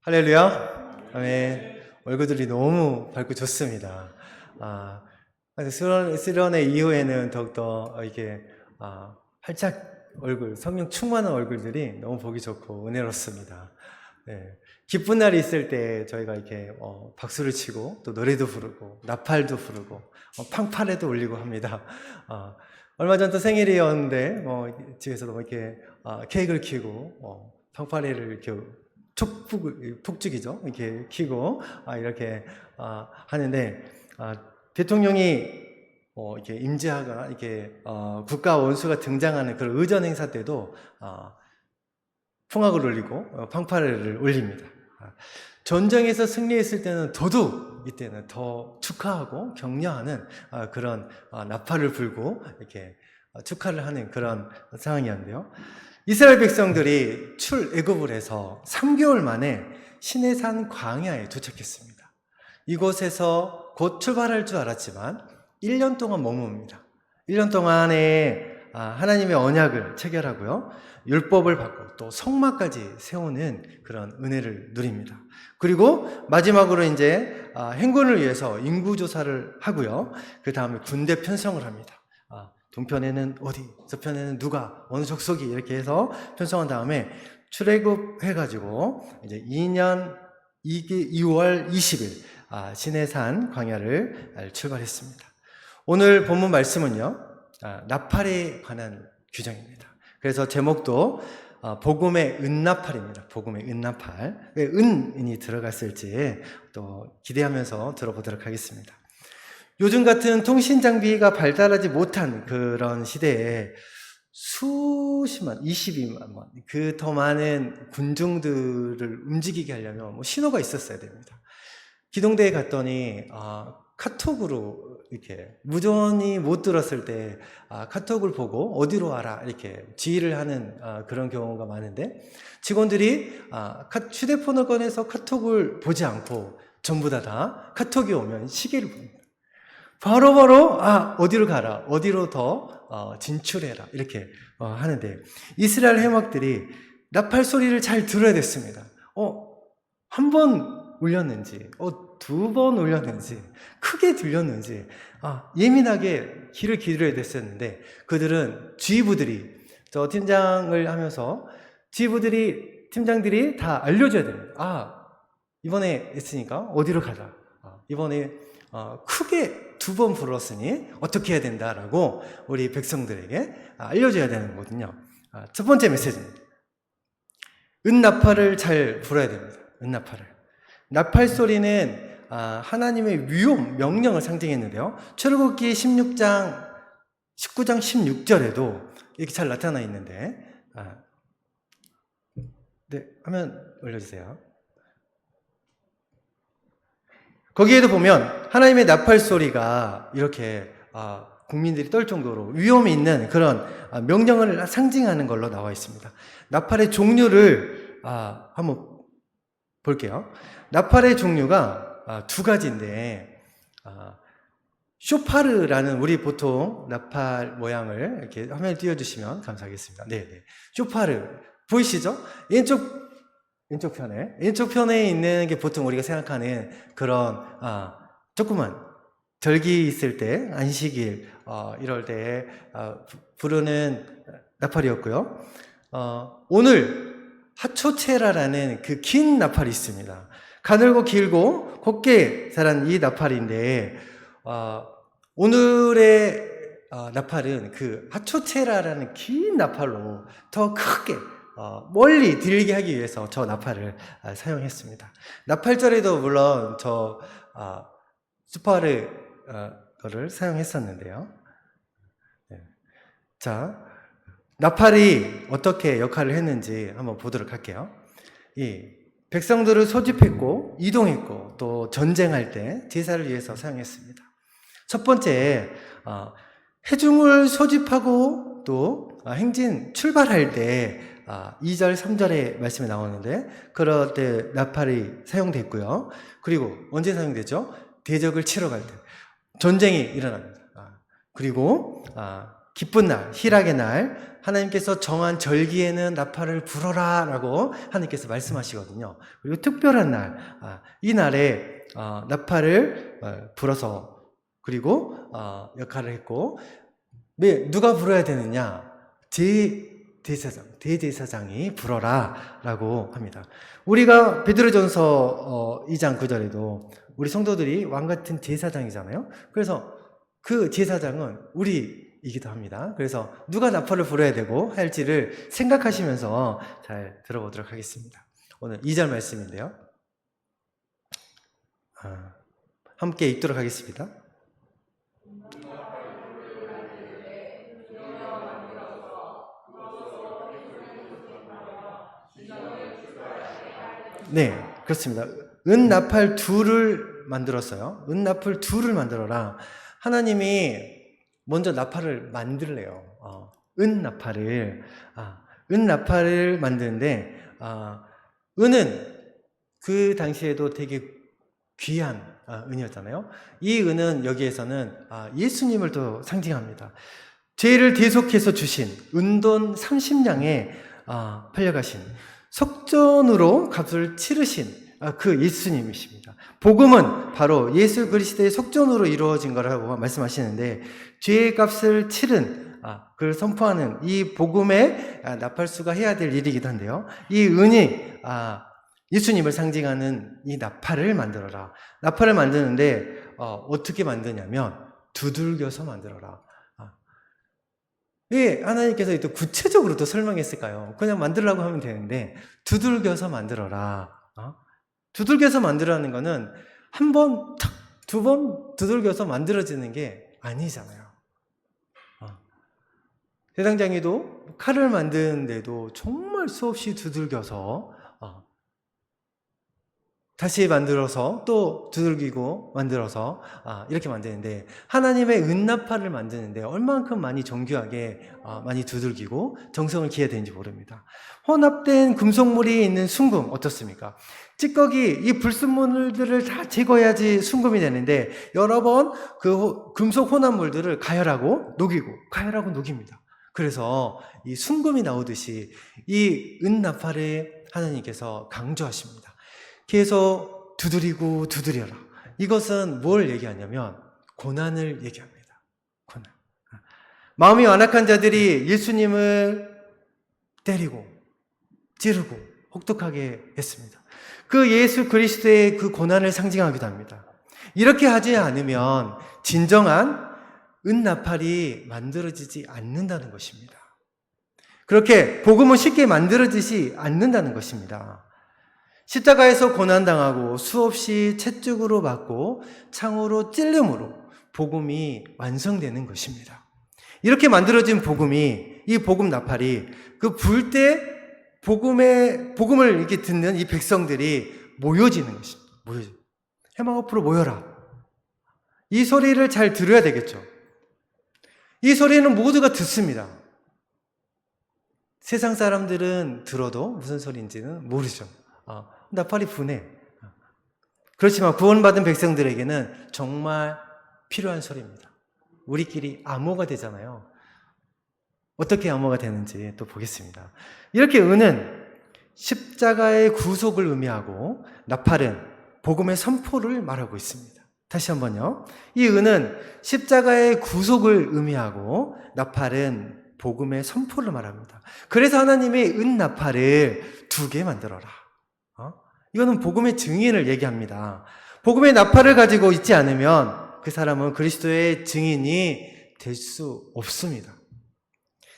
할렐루야. 아멘. 얼굴들이 너무 밝고 좋습니다. 수련회 이후에는 더욱더 이게 활짝 얼굴, 성령 충만한 얼굴들이 너무 보기 좋고 은혜롭습니다. 네. 기쁜 날이 있을 때 저희가 이렇게 박수를 치고 또 노래도 부르고 나팔도 부르고 팡파레도 울리고 합니다. 얼마 전 또 생일이었는데 집에서도 이렇게 케이크를 키우고 팡파레를 이렇게 폭죽이죠. 이렇게 키고 이렇게 하는데 대통령이 이렇게 임재하거나 이렇게 국가 원수가 등장하는 그런 의전 행사 때도 풍악을 울리고 팡파레를 울립니다. 전쟁에서 승리했을 때는 더더욱 이때는 더 축하하고 격려하는 그런 나팔을 불고 이렇게 축하를 하는 그런 상황이었는데요. 이스라엘 백성들이 출애굽을 해서 3개월 만에 시내산 광야에 도착했습니다. 이곳에서 곧 출발할 줄 알았지만 1년 동안 머뭅니다. 1년 동안에 하나님의 언약을 체결하고요. 율법을 받고 또 성막까지 세우는 그런 은혜를 누립니다. 그리고 마지막으로 이제 행군을 위해서 인구조사를 하고요. 그 다음에 군대 편성을 합니다. 동편에는 어디, 저편에는 누가, 어느 족속이 이렇게 해서 편성한 다음에 출애굽 해가지고 이제 2월 20일 시내산 광야를 출발했습니다. 오늘 본문 말씀은요, 나팔에 관한 규정입니다. 그래서 제목도 복음의 은나팔입니다. 복음의 은나팔. 왜 은이 들어갔을지 또 기대하면서 들어보도록 하겠습니다. 요즘 같은 통신 장비가 발달하지 못한 그런 시대에 수십만, 22만, 그 더 많은 군중들을 움직이게 하려면 신호가 있었어야 됩니다. 기동대에 갔더니 카톡으로 이렇게 무전이 못 들었을 때 카톡을 보고 어디로 와라 이렇게 지휘를 하는 그런 경우가 많은데, 직원들이 휴대폰을 꺼내서 카톡을 보지 않고 전부 다 카톡이 오면 시계를 봅니다. 바로바로 어디로 가라, 어디로 더 진출해라 이렇게 하는데, 이스라엘 해막들이 나팔 소리를 잘 들어야 됐습니다. 한 번 울렸는지 2번 울렸는지 크게 들렸는지 예민하게 귀를 기울여야 됐었는데, 그들은 지휘부들이, 저 팀장을 하면서 팀장들이 다 알려줘야 됩니다. 이번에 했으니까 어디로 가자, 이번에 크게 2번 불었으니 어떻게 해야 된다라고 우리 백성들에게 알려줘야 되는 거거든요. 첫 번째 메시지입니다. 은나팔을 잘 불어야 됩니다. 은나팔을. 나팔 소리는 하나님의 위엄, 명령을 상징했는데요. 출애굽기 19장 16절에도 이렇게 잘 나타나 있는데, 네, 화면 올려주세요. 거기에도 보면 하나님의 나팔 소리가 이렇게 국민들이 떨 정도로 위험이 있는 그런 명령을 상징하는 걸로 나와 있습니다. 나팔의 종류를 한번 볼게요. 나팔의 종류가 2가지인데, 쇼파르라는, 우리 보통 나팔 모양을 이렇게 화면에 띄워주시면 감사하겠습니다. 네. 쇼파르 보이시죠? 왼쪽 편에 있는 게 보통 우리가 생각하는 그런 조그만 절기 있을 때, 안식일 이럴 때 부르는 나팔이었고요. 오늘 하초체라라는 그 긴 나팔이 있습니다. 가늘고 길고 곱게 자란 이 나팔인데, 오늘의 나팔은 그 하초체라라는 긴 나팔로 더 크게 멀리 들리게 하기 위해서 저 나팔을 사용했습니다. 나팔절에도 물론 저 슈퍼르 거를 사용했었는데요. 네. 자, 나팔이 어떻게 역할을 했는지 한번 보도록 할게요. 백성들을 소집했고 이동했고 또 전쟁할 때 제사를 위해서 사용했습니다. 첫 번째, 회중을 소집하고 또 행진 출발할 때 2절, 3절의 말씀이 나오는데, 그럴 때 나팔이 사용됐고요. 그리고 언제 사용되죠? 대적을 치러 갈 때, 전쟁이 일어납니다. 그리고 기쁜 날, 희락의 날, 하나님께서 정한 절기에는 나팔을 불어라 라고 하나님께서 말씀하시거든요. 그리고 특별한 날, 이 날에 나팔을 불어서 그리고 역할을 했고, 누가 불어야 되느냐? 대제사장이 불어라 라고 합니다. 우리가 베드로전서 2장 9절에도 우리 성도들이 왕같은 제사장이잖아요. 그래서 그 제사장은 우리이기도 합니다. 그래서 누가 나팔을 불어야 되고 할지를 생각하시면서 잘 들어보도록 하겠습니다. 오늘 2절 말씀인데요. 함께 읽도록 하겠습니다. 네, 그렇습니다. 은나팔 둘을 만들었어요. 은나팔 둘을 만들어라. 하나님이 먼저 나팔을 만들래요. 은나팔을 만드는데, 은은 그 당시에도 되게 귀한 은이었잖아요. 이 은은 여기에서는 예수님을 또 상징합니다. 죄를 대속해서 주신 은돈 30냥에 팔려가신 속전으로 값을 치르신 그 예수님이십니다. 복음은 바로 예수 그리스도의 속전으로 이루어진 거라고 말씀하시는데, 죄의 값을 치른 그걸 선포하는 이 복음의 나팔수가 해야 될 일이기도 한데요. 이 은이 예수님을 상징하는 이 나팔을 만들어라. 나팔을 만드는데 어떻게 만드냐면 두들겨서 만들어라. 왜 하나님께서 또 구체적으로 또 설명했을까요? 그냥 만들라고 하면 되는데 두들겨서 만들어라. 두들겨서 만들라는 거는 한 번, 두 번 두들겨서 만들어지는 게 아니잖아요. 대장장이도 칼을 만드는데도 정말 수없이 두들겨서 다시 만들어서 또 두들기고 만들어서 이렇게 만드는데, 하나님의 은나팔을 만드는데 얼만큼 많이 정교하게 많이 두들기고 정성을 기해야 되는지 모릅니다. 혼합된 금속물이 있는 순금 어떻습니까? 찌꺼기, 이 불순물들을 다 제거해야지 순금이 되는데 여러 번 그 금속 혼합물들을 가열하고 녹입니다. 그래서 이 순금이 나오듯이 이 은나팔을 하나님께서 강조하십니다. 계속 두드려라. 이것은 뭘 얘기하냐면 고난을 얘기합니다. 고난. 마음이 완악한 자들이 예수님을 때리고 찌르고 혹독하게 했습니다. 그 예수 그리스도의 그 고난을 상징하기도 합니다. 이렇게 하지 않으면 진정한 은나팔이 만들어지지 않는다는 것입니다. 그렇게 복음은 쉽게 만들어지지 않는다는 것입니다. 십자가에서 고난당하고 수없이 채찍으로 맞고 창으로 찔림으로 복음이 완성되는 것입니다. 이렇게 만들어진 복음이, 이 복음 나팔이 그 불 때 복음을 이렇게 듣는 이 백성들이 모여지는 것입니다. 해막 앞으로 모여라. 이 소리를 잘 들어야 되겠죠. 이 소리는 모두가 듣습니다. 세상 사람들은 들어도 무슨 소리인지는 모르죠. 나팔이 부네. 그렇지만 구원받은 백성들에게는 정말 필요한 소리입니다. 우리끼리 암호가 되잖아요. 어떻게 암호가 되는지 또 보겠습니다. 이렇게 은은 십자가의 구속을 의미하고 나팔은 복음의 선포를 말하고 있습니다. 다시 한번요. 이 은은 십자가의 구속을 의미하고 나팔은 복음의 선포를 말합니다. 그래서 하나님이 은나팔을 2개 만들어라. 이거는 복음의 증인을 얘기합니다. 복음의 나팔을 가지고 있지 않으면 그 사람은 그리스도의 증인이 될 수 없습니다.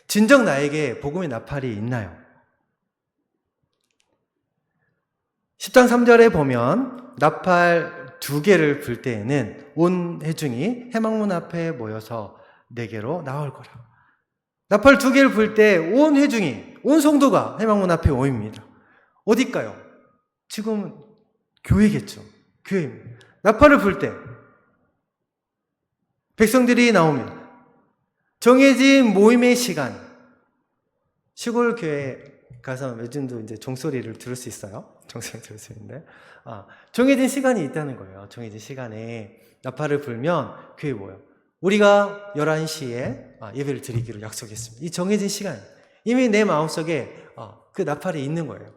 진정 나에게 복음의 나팔이 있나요? 10장 3절에 보면 나팔 2개를 불 때에는 온 회중이 회막문 앞에 모여서 내게로 나올 거라. 나팔 2개를 불 때 온 회중이, 온 성도가 회막문 앞에 모입니다. 어딜까요? 지금 교회겠죠. 교회입니다. 나팔을 불 때 백성들이 나옵니다. 정해진 모임의 시간. 시골 교회 가서 요즘도 이제 종소리를 들을 수 있어요. 종소리 들을 수 있는데, 정해진 시간이 있다는 거예요. 정해진 시간에 나팔을 불면 교회에 모여. 우리가 11시에 예배를 드리기로 약속했습니다. 이 정해진 시간, 이미 내 마음속에 그 나팔이 있는 거예요.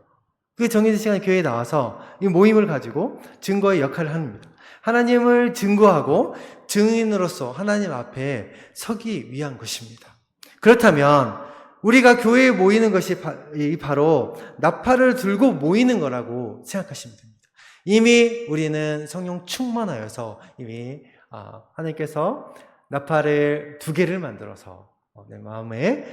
그 정해진 시간에 교회에 나와서 이 모임을 가지고 증거의 역할을 합니다. 하나님을 증거하고 증인으로서 하나님 앞에 서기 위한 것입니다. 그렇다면 우리가 교회에 모이는 것이 바로 나팔을 들고 모이는 거라고 생각하시면 됩니다. 이미 우리는 성령 충만하여서 이미 하나님께서 나팔을 2개를 만들어서 내 마음에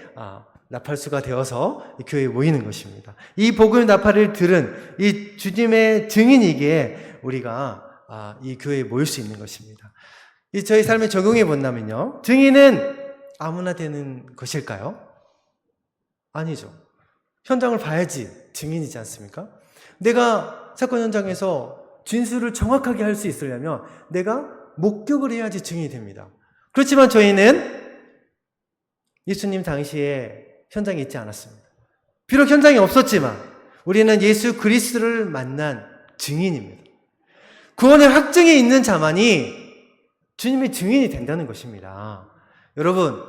나팔수가 되어서 교회에 모이는 것입니다. 이 복음 나팔을 들은 이 주님의 증인이기에 우리가 이 교회에 모일 수 있는 것입니다. 이 저희 삶에 적용해 본다면요, 증인은 아무나 되는 것일까요? 아니죠. 현장을 봐야지 증인이지 않습니까? 내가 사건 현장에서 진술을 정확하게 할 수 있으려면 내가 목격을 해야지 증인이 됩니다. 그렇지만 저희는 예수님 당시에 현장에 있지 않았습니다. 비록 현장에 없었지만 우리는 예수 그리스도를 만난 증인입니다. 구원의 확증이 있는 자만이 주님의 증인이 된다는 것입니다. 여러분,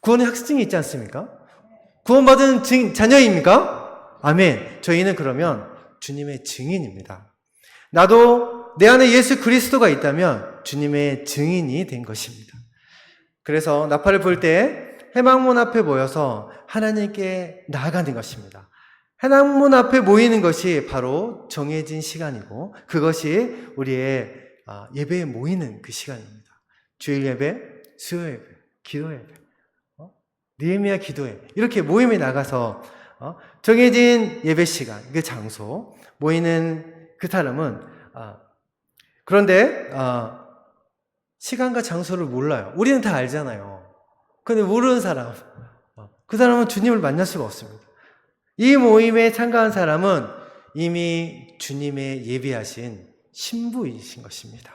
구원의 확증이 있지 않습니까? 구원받은 자녀입니까? 아멘. 저희는 그러면 주님의 증인입니다. 나도 내 안에 예수 그리스도가 있다면 주님의 증인이 된 것입니다. 그래서 나팔을 불 때 해망문 앞에 모여서 하나님께 나아가는 것입니다. 해망문 앞에 모이는 것이 바로 정해진 시간이고 그것이 우리의 예배에 모이는 그 시간입니다. 주일 예배, 수요 예배, 기도 예배, 느헤미야 기도회, 이렇게 모임에 나가서 정해진 예배 시간, 그 장소 모이는 그 사람은 그런데 시간과 장소를 몰라요. 우리는 다 알잖아요. 근데 모르는 사람, 그 사람은 주님을 만날 수가 없습니다. 이 모임에 참가한 사람은 이미 주님의 예비하신 신부이신 것입니다.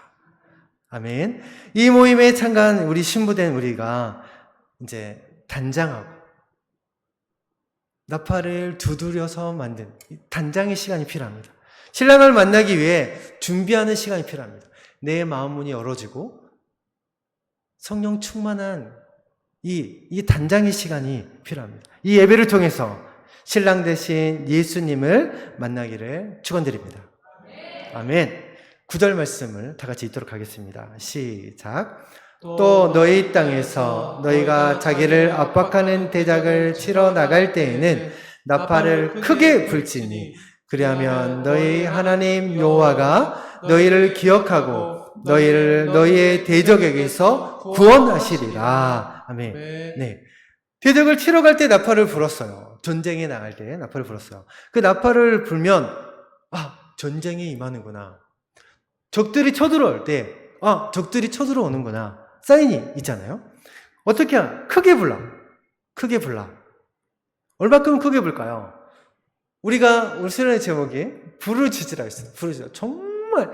아멘. 이 모임에 참가한 우리 신부된 우리가 이제 단장하고 나팔을 두드려서 만든 단장의 시간이 필요합니다. 신랑을 만나기 위해 준비하는 시간이 필요합니다. 내 마음 문이 열어지고 성령 충만한 이 단장의 시간이 필요합니다. 이 예배를 통해서 신랑 대신 예수님을 만나기를 축원드립니다. 아멘. 9절 말씀을 다 같이 읽도록 하겠습니다. 시작. 또 너희 땅에서 너희가 자기를 압박하는 대적을 치러 나갈 때에는 나팔을 크게 불지니 그리하면 너희 하나님 여호와가 너희를 기억하고 너희를 너희의 대적에게서 구원하시리라. 아멘. 네. 대적을 치러 갈 때 나팔을 불었어요. 전쟁에 나갈 때 나팔을 불었어요. 그 나팔을 불면 전쟁이 임하는구나. 적들이 쳐들어올 때 적들이 쳐들어오는구나. 사인이 있잖아요. 어떻게 크게 불러. 크게 불러. 얼마큼 크게 불까요? 우리가 오늘 수련의 제목이 부르짖으라 했어요. 부르짖으라. 정말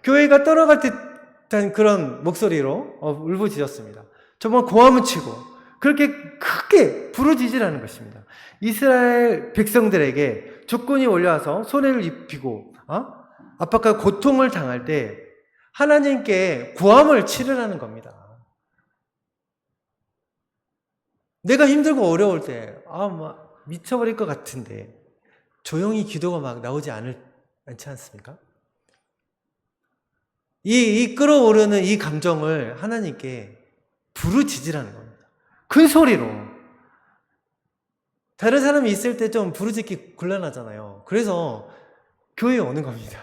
교회가 떠나갈 듯한 그런 목소리로 울부짖었습니다. 정말 고함을 치고 그렇게 크게 부르짖으라는 것입니다. 이스라엘 백성들에게 적군이 올라와서 손해를 입히고 압박과 고통을 당할 때 하나님께 고함을 치르라는 겁니다. 내가 힘들고 어려울 때 막 미쳐버릴 것 같은데 조용히 기도가 막 나오지 않지 않습니까? 이 끌어오르는 이 감정을 하나님께 부르짖으라는 겁니다. 큰 소리로. 다른 사람이 있을 때 좀 부르짖기 곤란하잖아요. 그래서 교회에 오는 겁니다.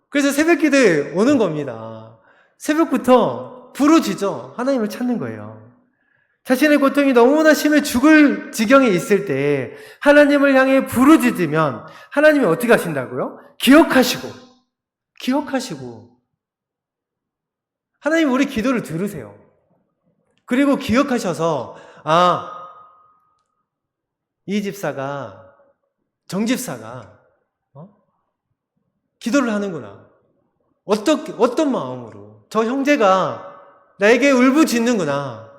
그래서 새벽 기도에 오는 겁니다. 새벽부터 부르짖어 하나님을 찾는 거예요. 자신의 고통이 너무나 심해 죽을 지경에 있을 때 하나님을 향해 부르짖으면 하나님이 어떻게 하신다고요? 기억하시고 하나님 우리 기도를 들으세요. 그리고 기억하셔서 이 집사가 정집사가 기도를 하는구나. 어떤 마음으로 저 형제가 나에게 울부짖는구나.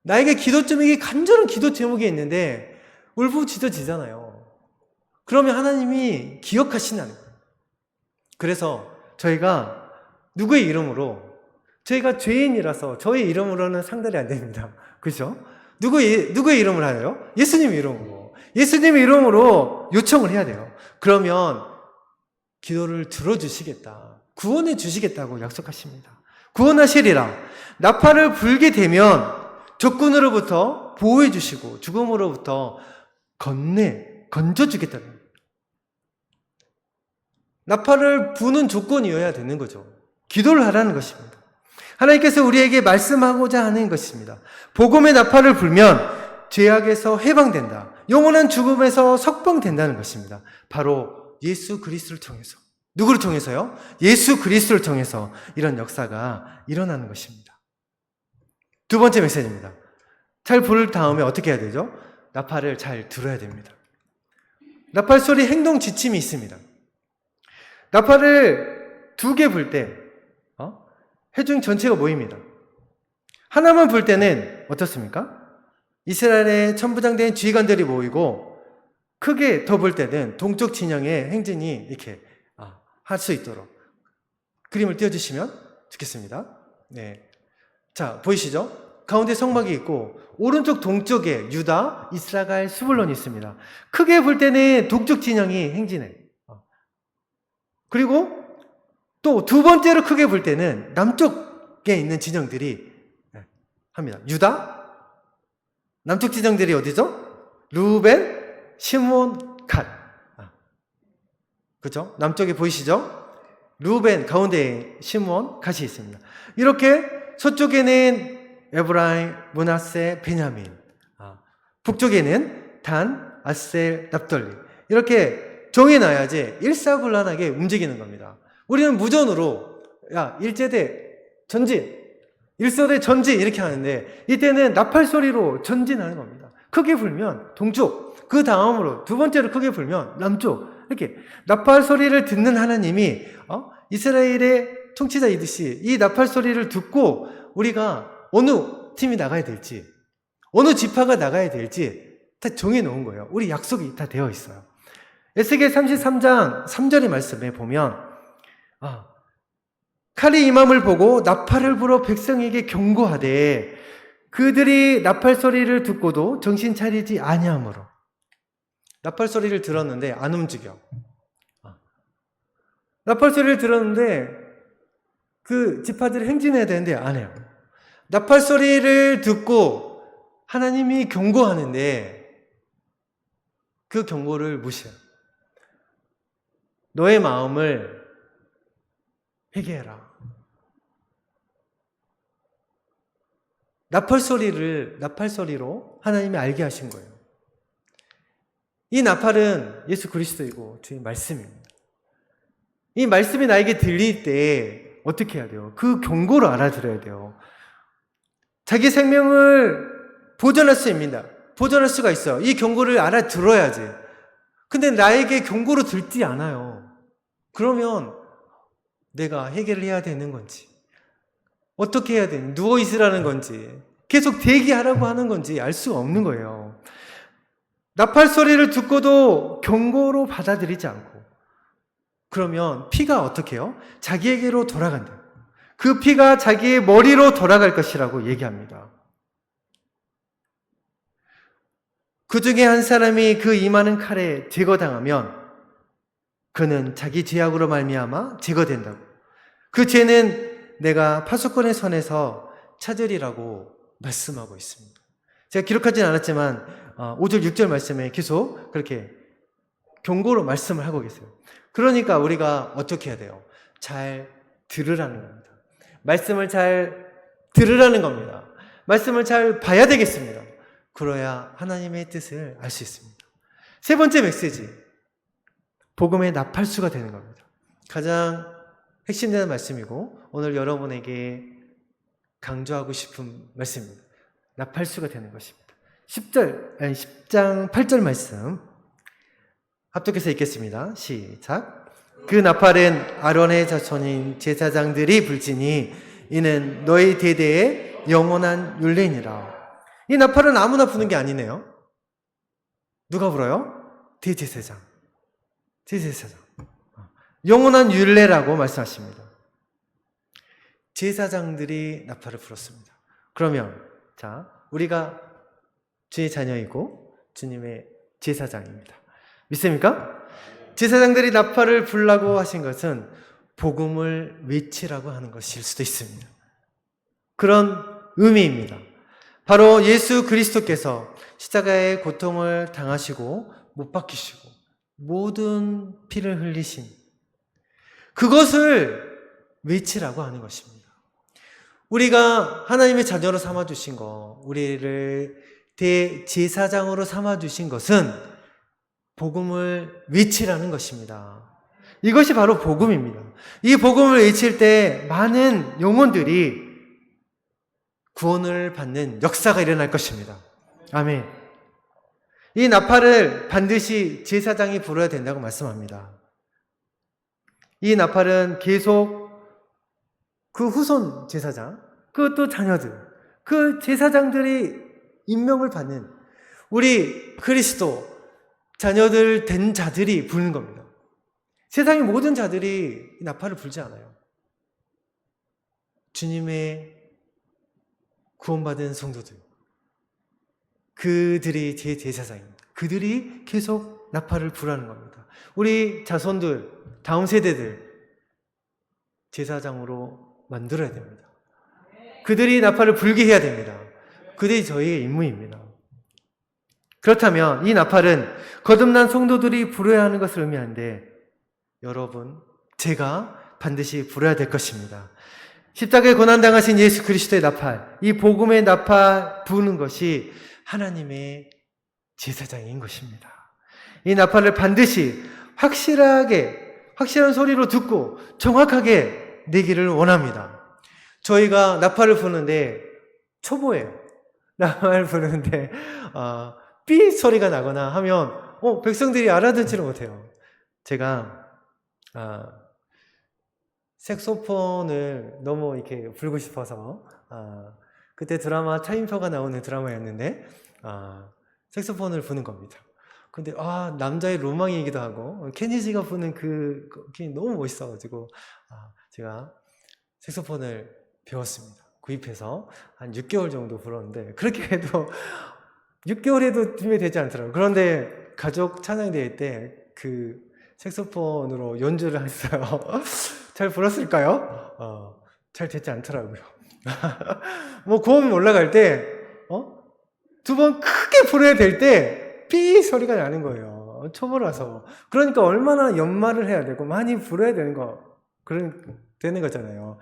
나에게 이게 간절한 기도 제목이 있는데 울부짖어지잖아요. 그러면 하나님이 기억하신다는 거예요. 그래서 저희가 누구의 이름으로 저희가 죄인이라서 저희 이름으로는 상달이 안 됩니다. 그죠? 누구의 이름을 하나요? 예수님 이름으로. 예수님 이름으로 요청을 해야 돼요. 그러면 기도를 들어주시겠다. 구원해 주시겠다고 약속하십니다. 구원하시리라. 나팔을 불게 되면 적군으로부터 보호해 주시고 죽음으로부터 건져주겠다는 거예요. 나팔을 부는 조건이어야 되는 거죠. 기도를 하라는 것입니다. 하나님께서 우리에게 말씀하고자 하는 것입니다. 복음의 나팔을 불면 죄악에서 해방된다. 영원한 죽음에서 석방된다는 것입니다. 바로 예수 그리스도를 통해서. 누구를 통해서요? 예수 그리스도를 통해서 이런 역사가 일어나는 것입니다. 두 번째 메시지입니다. 잘 부를 다음에 어떻게 해야 되죠? 나팔을 잘 들어야 됩니다. 나팔 소리 행동 지침이 있습니다. 나팔을 2개 불 때 회중 전체가 모입니다. 하나만 불 때는 어떻습니까? 이스라엘의 천부장된 지휘관들이 모이고 크게 더 불 때는 동쪽 진영의 행진이 이렇게 할 수 있도록 그림을 띄워주시면 좋겠습니다. 네. 자, 보이시죠? 가운데 성막이 있고 오른쪽 동쪽에 유다, 이스라엘, 스불론이 있습니다. 크게 불 때는 동쪽 진영이 행진해. 그리고 또 두 번째로 크게 불 때는 남쪽에 있는 진영들이 합니다. 유다, 남쪽 진영들이 어디죠? 루벤, 시몬, 갓. 그죠? 남쪽에 보이시죠? 루벤 가운데에 시몬, 갓이 있습니다. 이렇게 서쪽에는 에브라임, 므낫세, 베냐민, 북쪽에는 단, 아셀, 납달리. 이렇게 정해놔야지 일사불란하게 움직이는 겁니다. 우리는 무전으로 일제대 전진, 일서대 전진 이렇게 하는데 이때는 나팔 소리로 전진하는 겁니다. 크게 불면 동쪽, 그 다음으로 두 번째로 크게 불면 남쪽, 이렇게 나팔 소리를 듣는 하나님이 이스라엘의 통치자이듯이 이 나팔 소리를 듣고 우리가 어느 팀이 나가야 될지, 어느 지파가 나가야 될지 다 정해놓은 거예요. 우리 약속이 다 되어 있어요. 에스겔 33장 3절의 말씀에 보면 칼이 임함을 보고 나팔을 불어 백성에게 경고하되 그들이 나팔 소리를 듣고도 정신 차리지 아니하므로. 나팔 소리를 들었는데 안 움직여. 나팔 소리를 들었는데 그 지파들이 행진해야 되는데 안 해요. 나팔 소리를 듣고 하나님이 경고하는데 그 경고를 무시해요. 너의 마음을 회개해라. 나팔 소리로 하나님이 알게 하신 거예요. 이 나팔은 예수 그리스도이고 주의 말씀입니다. 이 말씀이 나에게 들릴 때 어떻게 해야 돼요? 그 경고를 알아들어야 돼요. 자기 생명을 보존할 수 있습니다. 보존할 수가 있어요. 이 경고를 알아들어야지. 근데 나에게 경고로 들지 않아요. 그러면 내가 해결을 해야 되는 건지, 어떻게 해야 되는지, 누워있으라는 건지, 계속 대기하라고 하는 건지 알 수가 없는 거예요. 나팔 소리를 듣고도 경고로 받아들이지 않고, 그러면 피가 어떻게 해요? 자기에게로 돌아간다. 그 피가 자기의 머리로 돌아갈 것이라고 얘기합니다. 그 중에 한 사람이 그 임하는 칼에 제거당하면 그는 자기 죄악으로 말미암아 제거된다고. 그 죄는 내가 파수꾼의 손에서 찾으리라고 말씀하고 있습니다. 제가 기록하진 않았지만 5절 6절 말씀에 계속 그렇게 경고로 말씀을 하고 계세요. 그러니까 우리가 어떻게 해야 돼요? 잘 들으라는 겁니다. 말씀을 잘 들으라는 겁니다. 말씀을 잘 봐야 되겠습니다. 그래야 하나님의 뜻을 알 수 있습니다. 세 번째 메시지, 복음의 나팔수가 되는 겁니다. 가장 핵심되는 말씀이고 오늘 여러분에게 강조하고 싶은 말씀입니다. 나팔수가 되는 것입니다. 10장 8절 말씀 합독해서 읽겠습니다. 시작. 그 나팔은 아론의 자손인 제사장들이 불지니 이는 너희 대대의 영원한 율례니라. 이 나팔은 아무나 부는 게 아니네요. 누가 불어요? 대제사장. 대제사장. 영원한 율례라고 말씀하십니다. 제사장들이 나팔을 불었습니다. 그러면 자, 우리가 주의 자녀이고 주님의 제사장입니다. 믿습니까? 제사장들이 나팔을 불라고 하신 것은 복음을 외치라고 하는 것일 수도 있습니다. 그런 의미입니다. 바로 예수 그리스도께서 십자가의 고통을 당하시고 못 박히시고 모든 피를 흘리신 그것을 외치라고 하는 것입니다. 우리가 하나님의 자녀로 삼아주신 것, 우리를 대제사장으로 삼아주신 것은 복음을 외치라는 것입니다. 이것이 바로 복음입니다. 이 복음을 외칠 때 많은 영혼들이 구원을 받는 역사가 일어날 것입니다. 아멘. 이 나팔을 반드시 제사장이 불어야 된다고 말씀합니다. 이 나팔은 계속 그 후손 제사장, 그것도 자녀들, 그 제사장들이 임명을 받는 우리 그리스도 자녀들 된 자들이 부는 겁니다. 세상의 모든 자들이 나팔을 불지 않아요. 주님의 구원받은 성도들, 그들이 제 제사장입니다. 그들이 계속 나팔을 불하는 겁니다. 우리 자손들, 다음 세대들 제사장으로 만들어야 됩니다. 그들이 나팔을 불게 해야 됩니다. 그들이 저희의 임무입니다. 그렇다면 이 나팔은 거듭난 성도들이 불어야 하는 것을 의미하는데 여러분, 제가 반드시 불어야 될 것입니다. 십자가에 고난당하신 예수 그리스도의 나팔, 이 복음의 나팔 부는 것이 하나님의 제사장인 것입니다. 이 나팔을 반드시 확실한 소리로 듣고 정확하게 내기를 원합니다. 저희가 나팔을 부는데 초보예요. 나팔을 부는데 삐 소리가 나거나 하면 백성들이 알아듣지를 못해요. 제가 색소폰을 너무 이렇게 불고 싶어서 그때 드라마 차인표가 나오는 드라마였는데 색소폰을 부는 겁니다. 근데 남자의 로망이기도 하고 케니지가 부는 그게 너무 멋있어가지고 제가 색소폰을 배웠습니다. 구입해서 한 6개월 정도 불었는데 그렇게 해도 6개월에도 준비되지 않더라고요. 그런데 가족 찬양대회 때 그 색소폰으로 연주를 했어요. 잘 불었을까요? 잘 됐지 않더라고요. 뭐 고음 올라갈 때 두 번 크게 불어야 될 때 삐 소리가 나는 거예요. 초보라서. 그러니까 얼마나 연말을 해야 되고 많이 불어야 되는 거잖아요.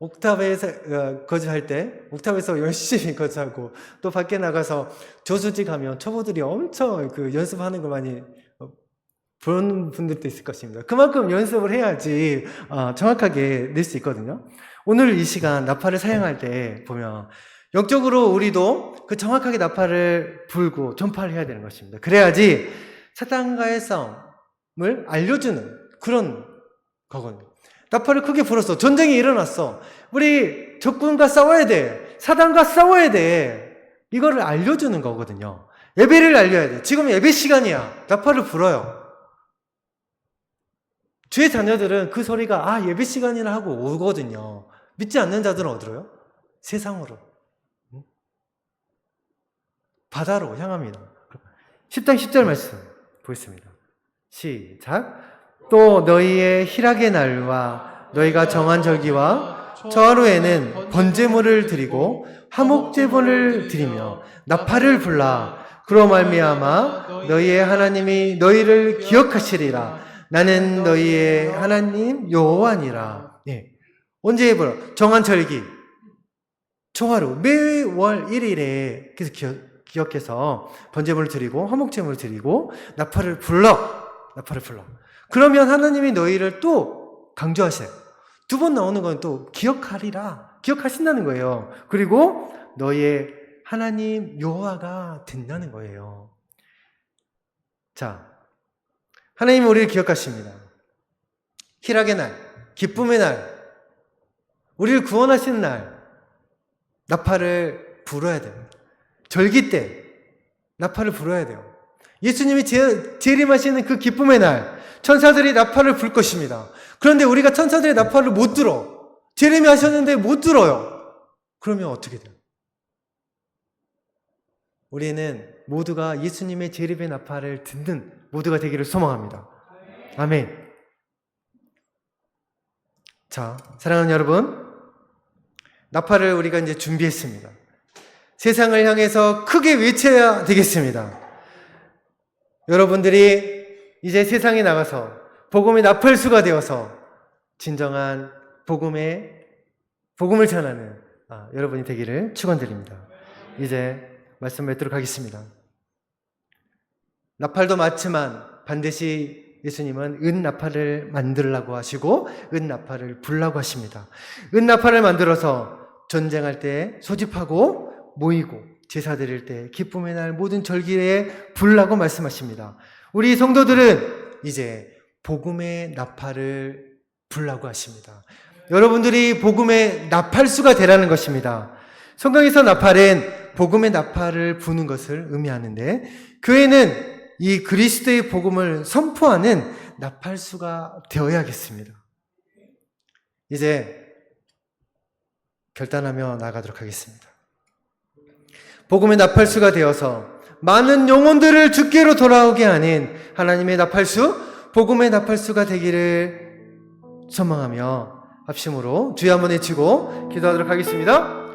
옥탑에서 거주할 때 옥탑에서 열심히 거주하고 또 밖에 나가서 저수지 가면 초보들이 엄청 연습하는 거 많이 보는 분들도 있을 것입니다. 그만큼 연습을 해야지 정확하게 낼 수 있거든요. 오늘 이 시간 나팔을 사용할 때 보면 영적으로 우리도 그 정확하게 나팔을 불고 전파를 해야 되는 것입니다. 그래야지 사탄과의 싸움을 알려주는 그런 거거든요. 나팔을 크게 불었어. 전쟁이 일어났어. 우리 적군과 싸워야 돼. 사단과 싸워야 돼. 이거를 알려주는 거거든요. 예배를 알려야 돼. 지금 예배 시간이야. 나팔을 불어요. 주의 자녀들은 그 소리가 예배 시간이라 하고 오거든요. 믿지 않는 자들은 어디로요? 세상으로. 바다로 향합니다. 10장 10절 말씀 보겠습니다. 시작. 또 너희의 희락의 날과 너희가 정한 절기와 저 하루에는 번제물을 드리고 화목제물을 드리며 나팔을 불라. 그로 말미암아 너희의 하나님이 너희를 기억하시리라. 나는 너희의 하나님 여호와니라. 언제 불어? 정한 절기 초하루 매월 1일에 그래서 기억해서 번제물을 드리고 화목제물을 드리고 나팔을 불러. 그러면 하나님이 너희를 또 강조하세요. 두 번 나오는 건 또 기억하리라. 기억하신다는 거예요. 그리고 너희의 하나님 여호와가 된다는 거예요. 자, 하나님은 우리를 기억하십니다. 희락의 날, 기쁨의 날, 우리를 구원하시는 날 나팔을 불어야 됩니다. 절기 때 나팔을 불어야 돼요. 예수님이 재림하시는 그 기쁨의 날 천사들이 나팔을 불 것입니다. 그런데 우리가 천사들의 나팔을 못 들어. 제레미 하셨는데 못 들어요. 그러면 어떻게 돼요? 우리는 모두가 예수님의 재림의 나팔을 듣는 모두가 되기를 소망합니다. 아멘. 자, 사랑하는 여러분, 나팔을 우리가 이제 준비했습니다. 세상을 향해서 크게 외쳐야 되겠습니다. 여러분들이 이제 세상에 나가서 복음의 나팔수가 되어서 진정한 복음을 전하는 여러분이 되기를 축원드립니다. 이제 말씀 맺도록 하겠습니다. 나팔도 맞지만 반드시 예수님은 은나팔을 만들라고 하시고 은나팔을 불라고 하십니다. 은나팔을 만들어서 전쟁할 때 소집하고 모이고 제사 드릴 때 기쁨의 날 모든 절기에 불라고 말씀하십니다. 우리 성도들은 이제 복음의 나팔을 불라고 하십니다. 여러분들이 복음의 나팔수가 되라는 것입니다. 성경에서 나팔은 복음의 나팔을 부는 것을 의미하는데 교회는 이 그리스도의 복음을 선포하는 나팔수가 되어야겠습니다. 이제 결단하며 나아가도록 하겠습니다. 복음의 나팔수가 되어서 많은 영혼들을 주께로 돌아오게 하는 하나님의 나팔수, 복음의 나팔수가 되기를 소망하며 합심으로 주여 한번 외치고 기도하도록 하겠습니다.